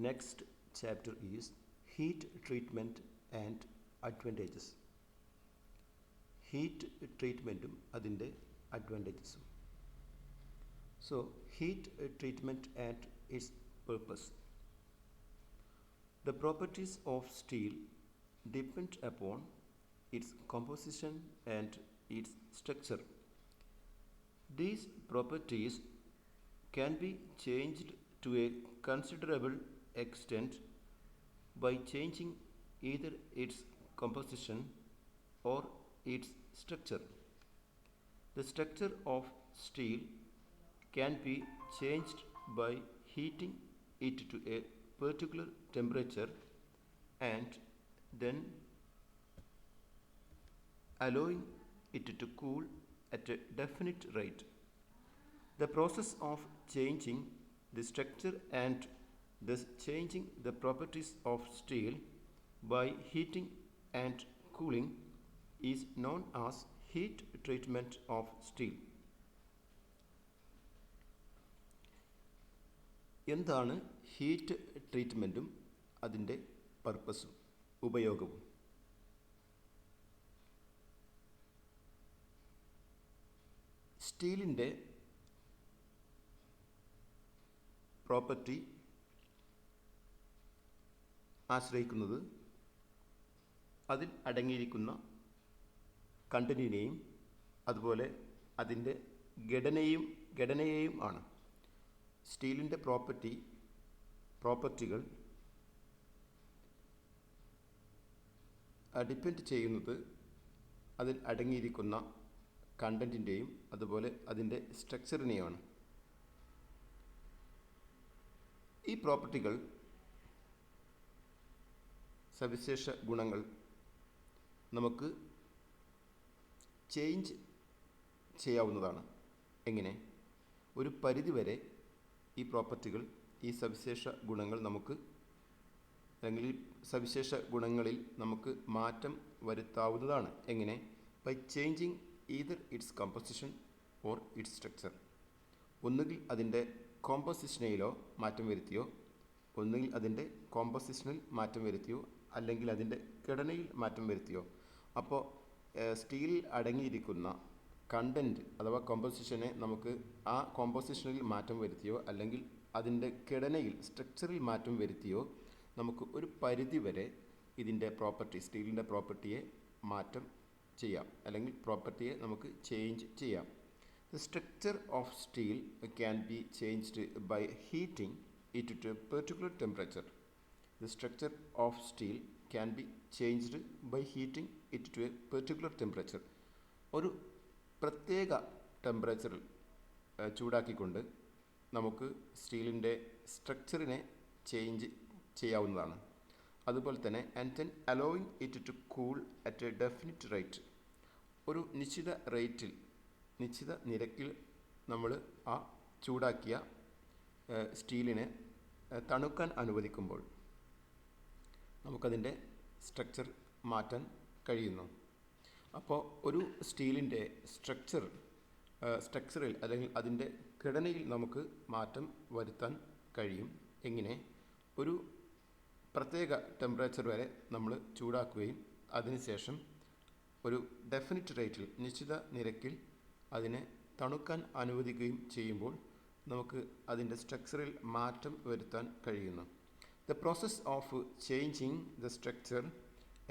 Next chapter is heat treatment and advantages. Heat treatmentum adinte advantages. So heat treatment and its purpose. The properties of steel depend upon its composition and its structure. These properties can be changed to a considerable extent by changing either its composition or its structure. The structure of steel can be changed by heating it to a particular temperature and then allowing it to cool at a definite rate. The process of changing the structure and thus changing the properties of steel by heating and cooling is known as heat treatment of steel. എന്താണ് heat ട്രീറ്റ്മെൻറ്റും അതിൻ്റെ പർപ്പസും ഉപയോഗവും? സ്റ്റീലിൻ്റെ property ആശ്രയിക്കുന്നത് അതിൽ അടങ്ങിയിരിക്കുന്ന കണ്ടന്റിനെയും അതുപോലെ അതിൻ്റെ ഘടനയെയും ആണ്. സ്റ്റീലിൻ്റെ പ്രോപ്പർട്ടികൾ ഡിപ്പെൻഡ് ചെയ്യുന്നത് അതിൽ അടങ്ങിയിരിക്കുന്ന കണ്ടന്റിൻ്റെയും അതുപോലെ അതിൻ്റെ സ്ട്രക്ചറിനെയുമാണ്. ഈ പ്രോപ്പർട്ടികൾ സവിശേഷ ഗുണങ്ങൾ നമുക്ക് ചേഞ്ച് ചെയ്യാവുന്നതാണ്. എങ്ങനെ? ഒരു പരിധിവരെ ഈ പ്രോപ്പർട്ടികൾ, ഈ സവിശേഷ ഗുണങ്ങൾ നമുക്ക് അല്ലെങ്കിൽ ഈ സവിശേഷ ഗുണങ്ങളിൽ നമുക്ക് മാറ്റം വരുത്താവുന്നതാണ്. എങ്ങനെ? By changing either its composition or its structure. ഒന്നുകിൽ അതിൻ്റെ കോമ്പോസിഷനിലോ മാറ്റം വരുത്തിയോ, അല്ലെങ്കിൽ അതിൻ്റെ ഘടനയിൽ മാറ്റം വരുത്തിയോ. അപ്പോൾ സ്റ്റീലിൽ അടങ്ങിയിരിക്കുന്ന കണ്ടൻറ്റ് അഥവാ കോമ്പോസിഷനെ നമുക്ക് ആ കോമ്പോസിഷനിൽ മാറ്റം വരുത്തിയോ അല്ലെങ്കിൽ അതിൻ്റെ ഘടനയിൽ സ്ട്രക്ചറിൽ മാറ്റം വരുത്തിയോ നമുക്ക് ഒരു പരിധിവരെ ഇതിൻ്റെ സ്റ്റീലിൻ്റെ പ്രോപ്പർട്ടിയെ മാറ്റം ചെയ്യാം അല്ലെങ്കിൽ പ്രോപ്പർട്ടിയെ നമുക്ക് ചേഞ്ച് ചെയ്യാം. The structure of steel can be changed by heating it to a particular temperature. The structure of steel can be changed by heating it to a particular temperature. ഒരു പ്രത്യേക ടെമ്പറേച്ചറിൽ ചൂടാക്കിക്കൊണ്ട് നമുക്ക് സ്റ്റീലിൻ്റെ സ്ട്രക്ചറിനെ ചേഞ്ച് ചെയ്യാവുന്നതാണ്. അതുപോലെ തന്നെ and then allowing it to cool at a definite rate. ഒരു നിശ്ചിത നിരക്കിൽ നമ്മൾ ആ ചൂടാക്കിയ സ്റ്റീലിനെ തണുക്കാൻ അനുവദിക്കുമ്പോൾ നമുക്കതിൻ്റെ സ്ട്രക്ചർ മാറ്റാൻ കഴിയുന്നു. അപ്പോൾ ഒരു സ്റ്റീലിൻ്റെ സ്ട്രക്ചറിൽ അല്ലെങ്കിൽ അതിൻ്റെ ഘടനയിൽ നമുക്ക് മാറ്റം വരുത്താൻ കഴിയും. എങ്ങനെ? ഒരു പ്രത്യേക ടെമ്പറേച്ചർ വരെ നമ്മൾ ചൂടാക്കുകയും അതിനുശേഷം ഒരു ഡെഫിനിറ്റ് റേറ്റിൽ, നിശ്ചിത നിരക്കിൽ അതിനെ തണുക്കാൻ അനുവദിക്കുകയും ചെയ്യുമ്പോൾ നമുക്ക് അതിൻ്റെ സ്ട്രക്ചറിൽ മാറ്റം വരുത്താൻ കഴിയുന്നു. The process of changing the structure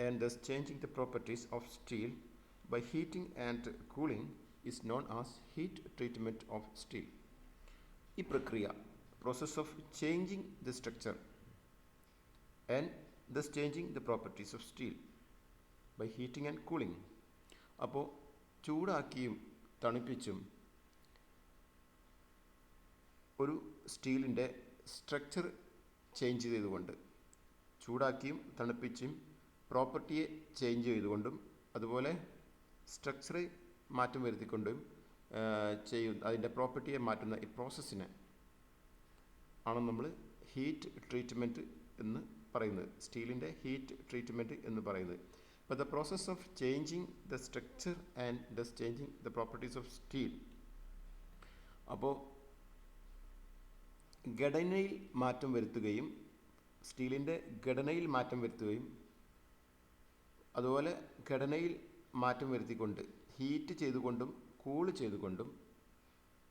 and thus changing the properties of steel by heating and cooling is known as heat treatment of steel. ഈ പ്രക്രിയ, process of changing the structure and thus changing the properties of steel by heating and cooling. അപ്പോൾ ചൂടാക്കിയും തണുപ്പിച്ചും ഒരു സ്റ്റീലിൻ്റെ structure change ചെയ്തുകൊണ്ട്, ചൂടാക്കിയും തണുപ്പിച്ചും പ്രോപ്പർട്ടിയെ change ചെയ്തുകൊണ്ടും അതുപോലെ സ്ട്രക്ചറെ മാറ്റം വരുത്തിക്കൊണ്ടും അതിൻ്റെ പ്രോപ്പർട്ടിയെ മാറ്റുന്ന ഈ പ്രോസസ്സിനെ ആണ് നമ്മൾ ഹീറ്റ് ട്രീറ്റ്മെൻറ്റ് എന്ന് പറയുന്നത്, സ്റ്റീലിൻ്റെ ഹീറ്റ് ട്രീറ്റ്മെൻറ്റ് എന്ന് പറയുന്നത്. But the process of changing the structure and thus changing the properties of steel. അപ്പോൾ ഘടനയിൽ മാറ്റം വരുത്തുകയും സ്റ്റീലിൻ്റെ ഘടനയിൽ മാറ്റം വരുത്തുകയും അതുപോലെ ഘടനയിൽ മാറ്റം വരുത്തിക്കൊണ്ട് ഹീറ്റ് ചെയ്തുകൊണ്ടും കൂൾ ചെയ്തുകൊണ്ടും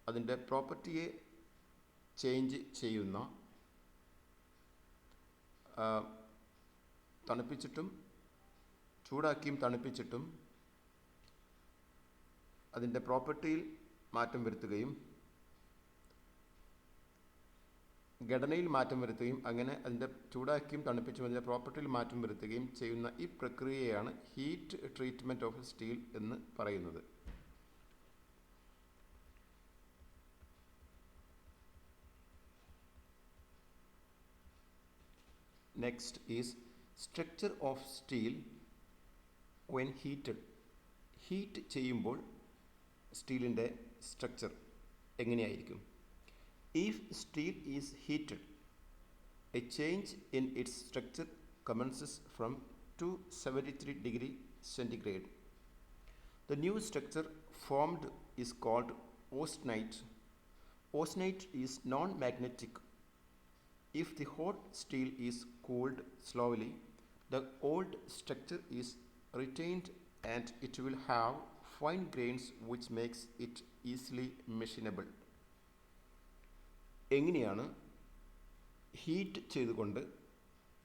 അതിൻ്റെ പ്രോപ്പർട്ടിയെ ചേഞ്ച് ചെയ്യുന്ന തണുപ്പിച്ചിട്ടും ചൂടാക്കിയും തണുപ്പിച്ചിട്ടും അതിൻ്റെ പ്രോപ്പർട്ടിയിൽ മാറ്റം വരുത്തുകയും ഘടനയിൽ മാറ്റം വരുത്തുകയും അങ്ങനെ അതിൻ്റെ ചൂടാക്കിയും തണുപ്പിച്ചും അതിൻ്റെ പ്രോപ്പർട്ടിയിൽ മാറ്റം വരുത്തുകയും ചെയ്യുന്ന ഈ പ്രക്രിയയാണ് ഹീറ്റ് ട്രീറ്റ്മെൻറ്റ് ഓഫ് സ്റ്റീൽ എന്ന് പറയുന്നത്. Next is structure of steel when heated. Heat ചെയ്യുമ്പോൾ സ്റ്റീലിൻ്റെ സ്ട്രക്ചർ എങ്ങനെയായിരിക്കും? If steel is heated, a change in its structure commences from 273 degree centigrade. The new structure formed is called austenite. Austenite is non-magnetic. If the hot steel is cooled slowly, the old structure is retained and it will have fine grains which makes it easily machinable. എങ്ങനെയാണ് heat ചെയ്തുകൊണ്ട്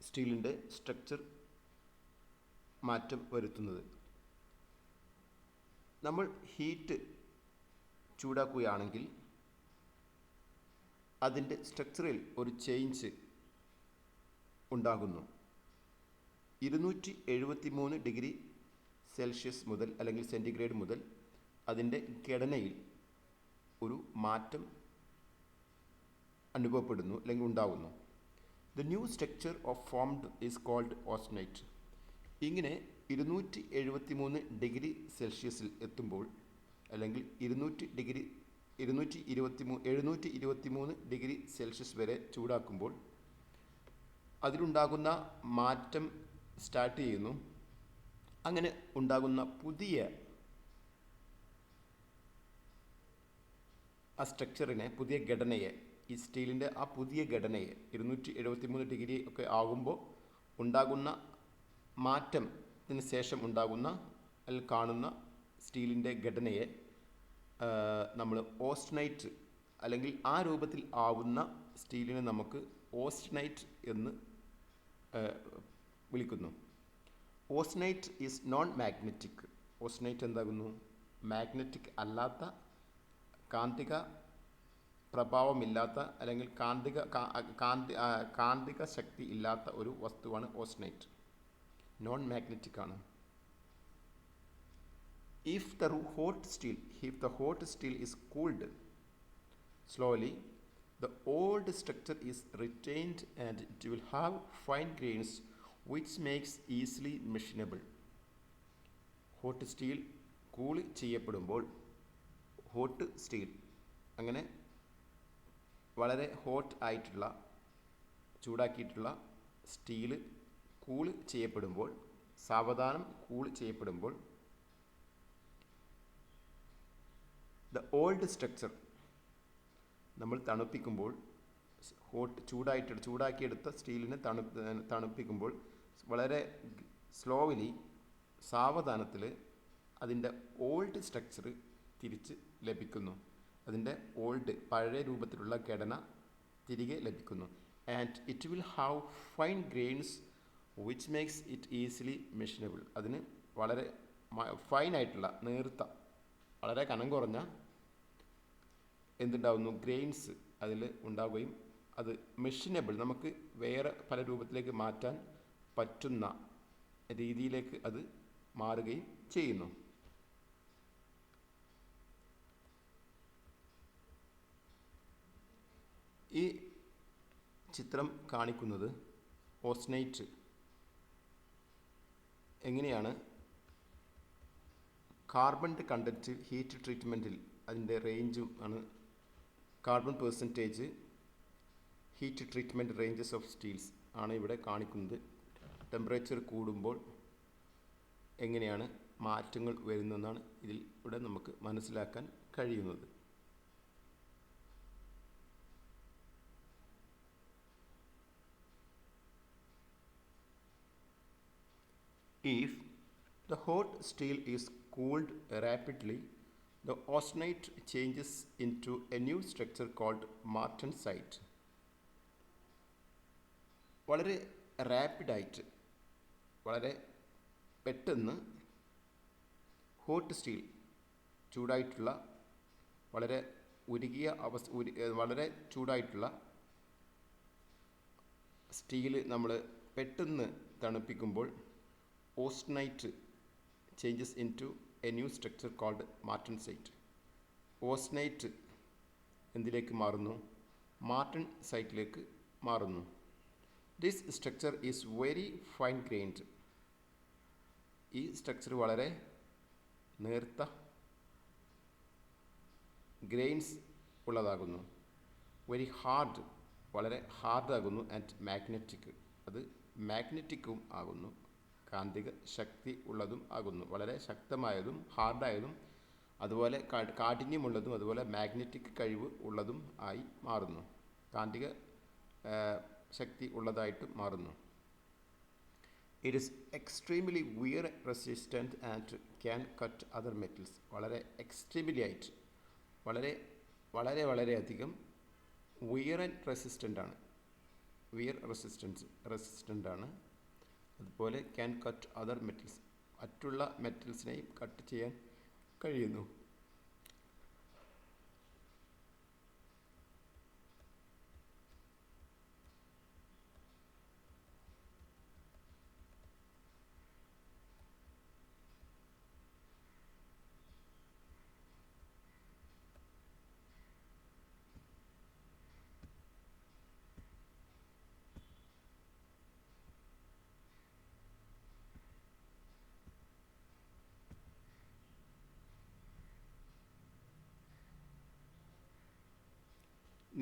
സ്റ്റീലിൻ്റെ structure മാറ്റം വരുത്തുന്നത്? നമ്മൾ heat ചൂടാക്കുകയാണെങ്കിൽ അതിൻ്റെ സ്ട്രക്ചറിൽ ഒരു change ഉണ്ടാകുന്നു. 273 ഡിഗ്രി സെൽഷ്യസ് മുതൽ അല്ലെങ്കിൽ സെൻറ്റിഗ്രേഡ് മുതൽ അതിൻ്റെ ഘടനയിൽ ഒരു മാറ്റം അനുഭവപ്പെടുന്നു അല്ലെങ്കിൽ ഉണ്ടാകുന്നു. The new structure of formed is called austenite. ഇങ്ങനെ 273 ഡിഗ്രി സെൽഷ്യസിൽ എത്തുമ്പോൾ അല്ലെങ്കിൽ 723 ഡിഗ്രി സെൽഷ്യസ് വരെ ചൂടാക്കുമ്പോൾ അതിലുണ്ടാകുന്ന മാറ്റം സ്റ്റാർട്ട് ചെയ്യുന്നു. അങ്ങനെ ഉണ്ടാകുന്ന പുതിയ ആ സ്ട്രക്ചറിനെ, പുതിയ ഘടനയെ, ഈ സ്റ്റീലിൻ്റെ ആ പുതിയ ഘടനയെ 273 ഡിഗ്രി ഒക്കെ ആകുമ്പോൾ ഉണ്ടാകുന്ന മാറ്റത്തിന് ശേഷം ഉണ്ടാകുന്ന അല്ലെങ്കിൽ കാണുന്ന സ്റ്റീലിൻ്റെ ഘടനയെ നമ്മൾ ഓസ്റ്റനൈറ്റ് അല്ലെങ്കിൽ ആ രൂപത്തിൽ ആവുന്ന സ്റ്റീലിനെ നമുക്ക് ഓസ്റ്റനൈറ്റ് എന്ന് വിളിക്കുന്നു. ഓസ്റ്റനൈറ്റ് ഈസ് നോൺ മാഗ്നറ്റിക്. ഓസ്റ്റനൈറ്റ് എന്താകുന്നു? മാഗ്നറ്റിക് അല്ലാത്ത, കാന്തിക പ്രഭാവമില്ലാത്ത അല്ലെങ്കിൽ കാന്തിക ശക്തി ഇല്ലാത്ത ഒരു വസ്തുവാണ് ഓസ്റ്റനൈറ്റ്. നോൺ മാഗ്നറ്റിക് ആണ്. If the hot steel is cooled slowly, the old structure is retained and it will have fine grains which makes easily machinable. Hot steel cool ചെയ്യപ്പെടുമ്പോൾ ഹോട്ട് സ്റ്റീൽ അങ്ങനെ വളരെ ഹോട്ട് ആയിട്ടുള്ള ചൂടാക്കിയിട്ടുള്ള സ്റ്റീൽ കൂൾ ചെയ്യപ്പെടുമ്പോൾ, സാവധാനം cool ചെയ്യപ്പെടുമ്പോൾ the old structure നമ്മൾ തണുപ്പിക്കുമ്പോൾ, ചൂടാക്കിയെടുത്ത സ്റ്റീലിനെ തണുപ്പിക്കുമ്പോൾ വളരെ slowly, സാവധാനത്തിൽ അതിൻ്റെ ഓൾഡ് സ്ട്രക്ചർ തിരിച്ച് ലഭിക്കുന്നു. അതിൻ്റെ പഴയ രൂപത്തിലുള്ള ഘടന തിരികെ ലഭിക്കുന്നു. And it will have fine grains which makes it easily machinable. അതിന് വളരെ ഫൈനായിട്ടുള്ള, നേർത്ത, വളരെ കനം കുറഞ്ഞ എന്തുണ്ടാവുന്നു? ഗ്രെയിൻസ് അതിൽ ഉണ്ടാവുകയും അത് മെഷീനബിൾ, നമുക്ക് വേറെ പല രൂപത്തിലേക്ക് മാറ്റാൻ പറ്റുന്ന രീതിയിലേക്ക് അത് മാറുകയും ചെയ്യുന്നു. ഈ ചിത്രം കാണിക്കുന്നത് ഓസ്റ്റനൈറ്റ് എങ്ങനെയാണ് കാർബണിൻ്റെ കണ്ടൻറ്റ് ഹീറ്റ് ട്രീറ്റ്മെൻറ്റിൽ അതിൻ്റെ റേഞ്ചും ആണ്. Carbon percentage heat treatment ranges of steels ആണ് ഇവിടെ കാണിക്കുന്നത്. ടെമ്പറേച്ചർ കൂടുമ്പോൾ എങ്ങനെയാണ് മാറ്റങ്ങൾ വരുന്നതെന്നാണ് ഇവിടെ നമുക്ക് മനസ്സിലാക്കാൻ കഴിയുന്നത്. If the hot steel is cooled rapidly, the austenite changes into a new structure called martensite. വളരെ റാപ്പിഡായിട്ട്, വളരെ പെട്ടെന്ന് ഹോട്ട് സ്റ്റീൽ, ചൂടായിട്ടുള്ള, വളരെ ഉരുകിയ വളരെ ചൂടായിട്ടുള്ള സ്റ്റീൽ നമ്മൾ പെട്ടെന്ന് തണുപ്പിക്കുമ്പോൾ austenite changes in to a new structure called martensite. Austenite എന്തിലേക്ക് മാറുന്നു? മാർട്ടൻ സൈറ്റിലേക്ക് മാറുന്നു. This structure is very fine grained. ഈ സ്ട്രക്ചർ വളരെ നേർത്ത ഗ്രെയിൻസ് ഉള്ളതാകുന്നു. വെരി ഹാർഡ്, വളരെ ഹാർഡാകുന്നു. ആൻഡ് മാഗ്നറ്റിക്, അത് മാഗ്നറ്റിക്കും ആകുന്നു, കാന്തിക ശക്തി ഉള്ളതും ആകുന്നു. വളരെ ശക്തമായതും ഹാർഡായതും അതുപോലെ കാഠിന്യമുള്ളതും അതുപോലെ മാഗ്നറ്റിക് കഴിവ് ഉള്ളതും ആയി മാറുന്നു, കാന്തിക ശക്തി ഉള്ളതായിട്ട് മാറുന്നു. It is extremely wear resistant and can cut other metals. വളരെ എക്സ്ട്രീംലി ആയിട്ട്, വളരെ വളരെ വളരെയധികം വിയർ ആൻഡ് റെസിസ്റ്റൻ്റാണ്, വിയർ റെസിസ്റ്റൻ്റാണ്. അതുപോലെ ക്യാൻ കട്ട് അതർ മെറ്റൽസ്, മറ്റുള്ള മെറ്റൽസിനെയും കട്ട് ചെയ്യാൻ കഴിയുന്നു.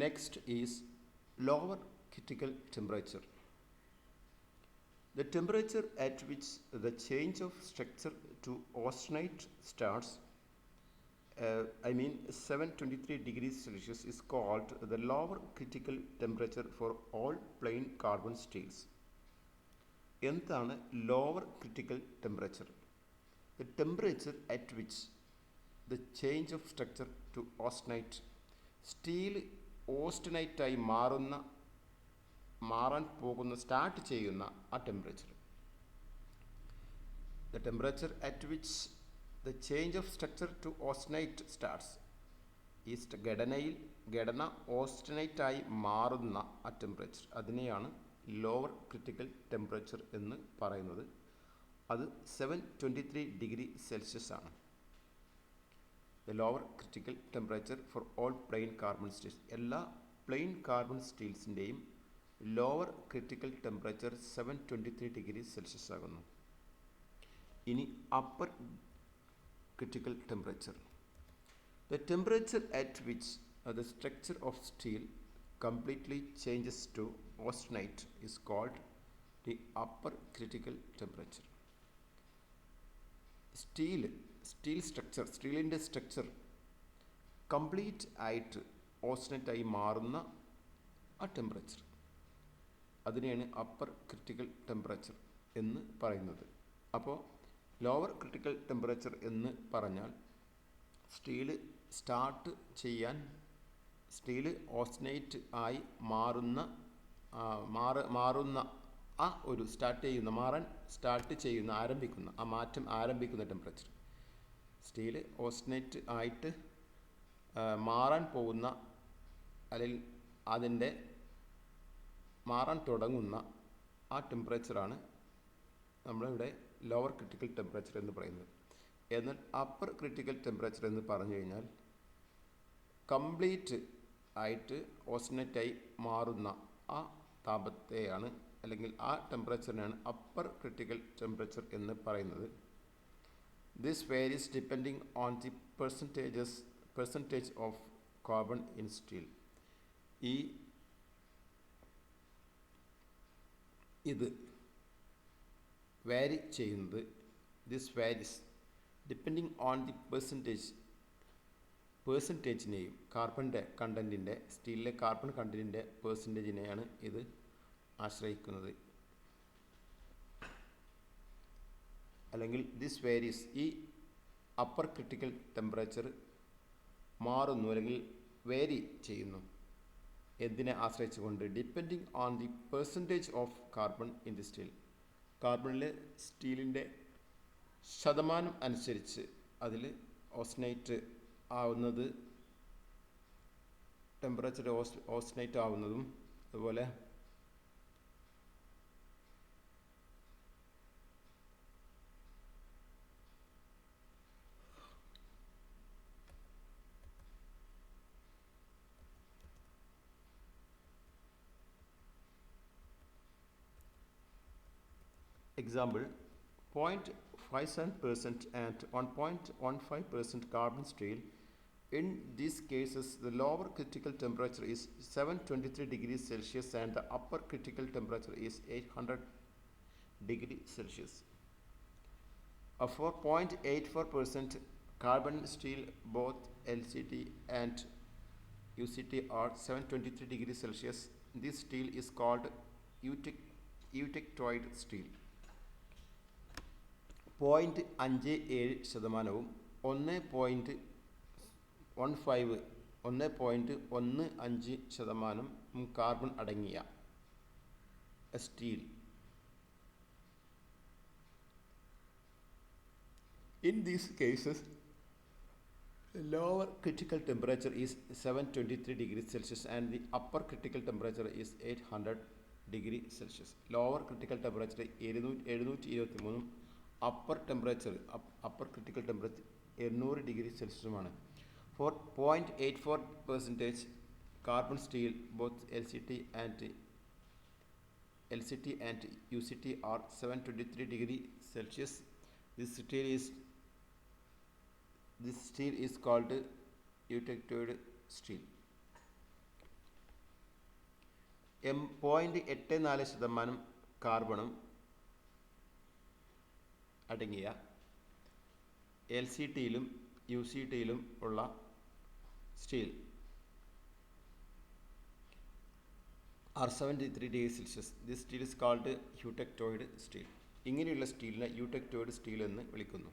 Next is lower critical temperature. The temperature at which the change of structure to austenite starts, 723 degrees Celsius, is called the lower critical temperature for all plain carbon steels. എന്താണ് lower critical temperature? The temperature at which the change of structure to austenite, steel ഓസ്റ്റനൈറ്റായി മാറാൻ പോകുന്ന, start ചെയ്യുന്ന ആ temperature. The temperature at which the change of structure to austenite starts. ഈ ഘടന ഓസ്റ്റനൈറ്റായി മാറുന്ന ആ ടെമ്പറേച്ചർ, അതിനെയാണ് ലോവർ ക്രിട്ടിക്കൽ ടെമ്പറേച്ചർ എന്ന് പറയുന്നത്. അത് 723 ഡിഗ്രി സെൽഷ്യസ് ആണ്. The lower critical temperature for all plain carbon steels. എല്ലാ പ്ലെയിൻ കാർബൺ സ്റ്റീൽസിൻ്റെയും lower critical temperature 723 degree Celsius ആകുന്നു. ഇനി upper critical temperature. The temperature at which the structure of steel completely changes to austenite is called the upper critical temperature. സ്റ്റീലിൻ്റെ structure complete ആയിട്ട് ഓസ്റ്റനൈറ്റായി മാറുന്ന ആ temperature, അതിനെയാണ് upper critical temperature എന്ന് പറയുന്നത്. അപ്പോൾ ലോവർ ക്രിട്ടിക്കൽ ടെമ്പറേച്ചർ എന്ന് പറഞ്ഞാൽ സ്റ്റീൽ ഓസ്റ്റനൈറ്റ് ആയി മാറുന്ന ആ ഒരു മാറ്റം ആരംഭിക്കുന്ന ടെമ്പറേച്ചർ. സ്റ്റീൽ ഓസ്റ്റനൈറ്റ് ആയിട്ട് മാറാൻ പോകുന്ന, അല്ലെങ്കിൽ അതിൻ്റെ മാറാൻ തുടങ്ങുന്ന ആ ടെമ്പറേച്ചറാണ് നമ്മളിവിടെ ലോവർ ക്രിട്ടിക്കൽ ടെമ്പറേച്ചർ എന്ന് പറയുന്നത്. എന്നാൽ അപ്പർ ക്രിട്ടിക്കൽ ടെമ്പറേച്ചർ എന്ന് പറഞ്ഞു കഴിഞ്ഞാൽ കംപ്ലീറ്റ് ആയിട്ട് ഓസ്റ്റനൈറ്റായി മാറുന്ന ആ താപത്തെയാണ്, അല്ലെങ്കിൽ ആ ടെമ്പറേച്ചറിനാണ് അപ്പർ ക്രിട്ടിക്കൽ ടെമ്പറേച്ചർ എന്ന് പറയുന്നത്. This varies depending on the percentage of carbon in steel. ഇത് വാരി ചെയ്യുന്നത്, this varies depending on the പേഴ്സൻറ്റേജിനെയും സ്റ്റീലിലെ കാർബൺ കണ്ടൻറ്റിൻ്റെ പേഴ്സൻറ്റേജിനെയാണ് ഇത് ആശ്രയിക്കുന്നത്. അല്ലെങ്കിൽ ദിസ് വേരീസ്, ഈ അപ്പർ ക്രിട്ടിക്കൽ ടെമ്പറേച്ചർ മാറുന്നു അല്ലെങ്കിൽ വേരി ചെയ്യുന്നു. എന്തിനെ ആശ്രയിച്ചുകൊണ്ട്? Depending on the percentage of carbon in the steel. കാർബണിലെ സ്റ്റീലിൻ്റെ ശതമാനം അനുസരിച്ച് അതിൽ ഓസ്നൈറ്റ് ആവുന്നത്, ടെമ്പറേച്ചർ ഓസ്നൈറ്റ് ആവുന്നതും, അതുപോലെ example 0.57% and 1.15% carbon steel. In these cases, the lower critical temperature is 723 degrees Celsius and the upper critical temperature is 800 degrees Celsius. For 0.84% carbon steel, both LCT and UCT are 723 degrees Celsius. This steel is called eutectoid steel. 0.57%, 1.15% carbon അടങ്ങിയ steel. In these cases, the lower critical temperature is 723 degrees Celsius and the upper critical temperature is 800 degree Celsius. Lower critical temperature 723, upper critical temperature 200 degree Celsius. For 0.84% carbon steel, both LCT and UCT are 723 degree Celsius. This steel is called eutectoid steel. 0.84% കാർബണും അടങ്ങിയ LCTയിലും UCTയിലും ഉള്ള steel are 73 degrees Celsius. This steel is called eutectoid steel. ഇങ്ങനെയുള്ള സ്റ്റീലിനെ യൂടെക്ടോയിഡ് steel എന്ന് വിളിക്കുന്നു.